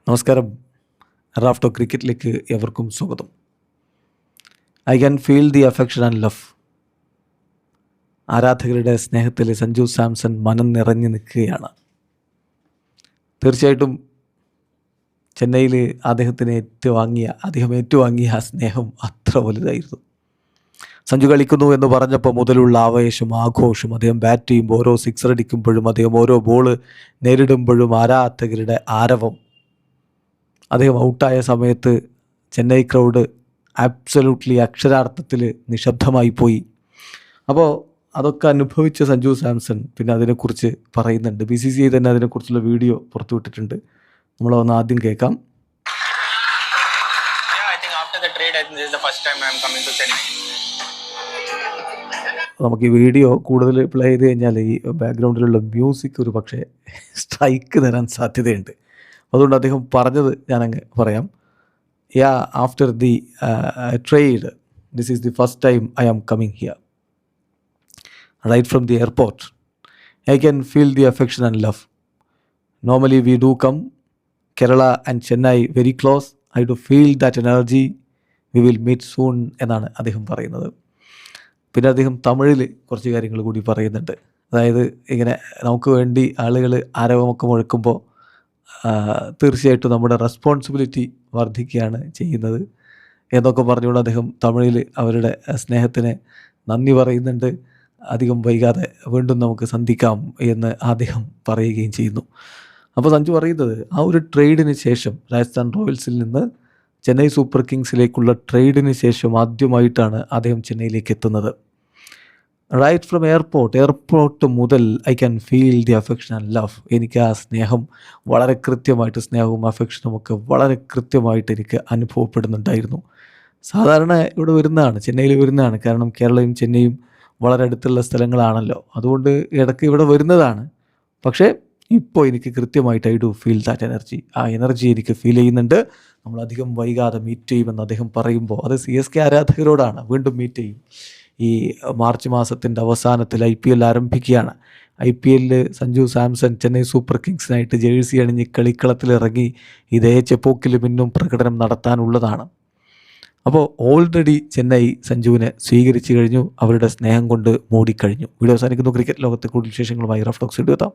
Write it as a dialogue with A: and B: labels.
A: നമസ്കാരം. റാഫ്റ്റോ ക്രിക്കറ്റിലേക്ക് എവർക്കും സ്വാഗതം. I can feel the affection and love. ആരാധകരുടെ സ്നേഹത്തിൽ സഞ്ജു സാംസൺ മനം നിറഞ്ഞു നിൽക്കുകയാണ്. തീർച്ചയായിട്ടും ചെന്നൈയിൽ അദ്ദേഹം ഏറ്റുവാങ്ങിയ ആ സ്നേഹം അത്ര വലുതായിരുന്നു. സഞ്ജു കളിക്കുന്നു എന്ന് പറഞ്ഞപ്പോൾ മുതലുള്ള ആവേശം, ആഘോഷം, അദ്ദേഹം ബാറ്റ് ചെയ്യുമ്പോൾ ഓരോ സിക്സർ അടിക്കുമ്പോഴും അദ്ദേഹം ഓരോ ബോള് നേരിടുമ്പോഴും ആരാധകരുടെ ആരവം, അദ്ദേഹം ഔട്ടായ സമയത്ത് ചെന്നൈ ക്രൗഡ് ആബ്സല്യൂട്ട്ലി അക്ഷരാർത്ഥത്തിൽ നിശബ്ദമായി പോയി. അപ്പോൾ അതൊക്കെ അനുഭവിച്ച സഞ്ജു സാംസൺ പിന്നെ അതിനെക്കുറിച്ച് പറയുന്നുണ്ട്. BCCI തന്നെ അതിനെക്കുറിച്ചുള്ള വീഡിയോ പുറത്തുവിട്ടിട്ടുണ്ട്. നമ്മളൊന്ന് ആദ്യം കേൾക്കാം. നമുക്ക് ഈ വീഡിയോ കൂടുതൽ പ്ലേ ചെയ്ത് കഴിഞ്ഞാൽ ഈ ബാക്ക്ഗ്രൗണ്ടിലുള്ള മ്യൂസിക് ഒരു പക്ഷേ സ്ട്രൈക്ക് തരാൻ സാധ്യതയുണ്ട്. അതുകൊണ്ട് അദ്ദേഹം പറഞ്ഞത് ഞാനങ്ങ് പറയാം. After the trade, this is the first time I am coming here. Right from the airport, I can feel the affection and love. Normally we do come Kerala and Chennai very close. I do feel that energy. We will meet soon എന്നാണ് അദ്ദേഹം പറയുന്നത്. പിന്നെ അദ്ദേഹം തമിഴിൽ കുറച്ച് കാര്യങ്ങൾ കൂടി പറയുന്നുണ്ട്. അതായത് ഇങ്ങനെ നമുക്ക് വേണ്ടി ആളുകൾ ആരവമൊക്കെ മുഴക്കുമ്പോൾ തീർച്ചയായിട്ടും നമ്മുടെ റെസ്പോൺസിബിലിറ്റി വർദ്ധിക്കുകയാണ് ചെയ്യുന്നത് എന്നൊക്കെ പറഞ്ഞുകൊണ്ട് അദ്ദേഹം തമിഴിൽ അവരുടെ സ്നേഹത്തിന് നന്ദി പറയുന്നുണ്ട്. അധികം വൈകാതെ വീണ്ടും നമുക്ക് സന്ധിക്കാം എന്ന് അദ്ദേഹം പറയുകയും ചെയ്യുന്നു. അപ്പോൾ സഞ്ജു പറയുന്നത് ആ ഒരു ട്രേഡിന് ശേഷം, രാജസ്ഥാൻ റോയൽസിൽ നിന്ന് ചെന്നൈ സൂപ്പർ കിങ്സിലേക്കുള്ള ട്രേഡിന് ശേഷം ആദ്യമായിട്ടാണ് അദ്ദേഹം ചെന്നൈയിലേക്ക് എത്തുന്നത്. റൈറ്റ് ഫ്രം എയർപോർട്ട് മുതൽ I can feel the affection and love. എനിക്ക് ആ സ്നേഹം വളരെ കൃത്യമായിട്ട്, സ്നേഹവും അഫെക്ഷനും ഒക്കെ വളരെ കൃത്യമായിട്ട് എനിക്ക് അനുഭവപ്പെടുന്നുണ്ടായിരുന്നു. സാധാരണ ഇവിടെ വരുന്നതാണ്, ചെന്നൈയിൽ വരുന്നതാണ്. കാരണം കേരളയും ചെന്നൈയും വളരെ അടുത്തുള്ള സ്ഥലങ്ങളാണല്ലോ. അതുകൊണ്ട് ഇടയ്ക്ക് ഇവിടെ വരുന്നതാണ്. പക്ഷേ ഇപ്പോൾ എനിക്ക് കൃത്യമായിട്ട് I do feel that energy. ആ എനർജി എനിക്ക് ഫീൽ ചെയ്യുന്നുണ്ട്. നമ്മളധികം വൈകാതെ മീറ്റ് ചെയ്യുമെന്ന് അദ്ദേഹം പറയുമ്പോൾ അത് CSK ആരാധകരോടാണ്. വീണ്ടും മീറ്റ് ചെയ്യും. ഈ മാർച്ച് മാസത്തിൻ്റെ അവസാനത്തിൽ IPL ആരംഭിക്കുകയാണ്. IPL സഞ്ജു സാംസൺ ചെന്നൈ സൂപ്പർ കിങ്സിനായിട്ട് ജേഴ്സി അണിഞ്ഞ് കളിക്കളത്തിലിറങ്ങി ഇതേ ചെപ്പോക്കിൽ പിന്നും പ്രകടനം നടത്താനുള്ളതാണ്. അപ്പോൾ ഓൾറെഡി ചെന്നൈ സഞ്ജുവിനെ സ്വീകരിച്ചു കഴിഞ്ഞു. അവരുടെ സ്നേഹം കൊണ്ട് മൂടിക്കഴിഞ്ഞു. വീഡിയോ അവസാനിക്കുന്നു. ക്രിക്കറ്റ് ലോകത്തെ കൂടുതൽ വിശേഷങ്ങളുമായി റഫ് ടോക്സ് എത്താം.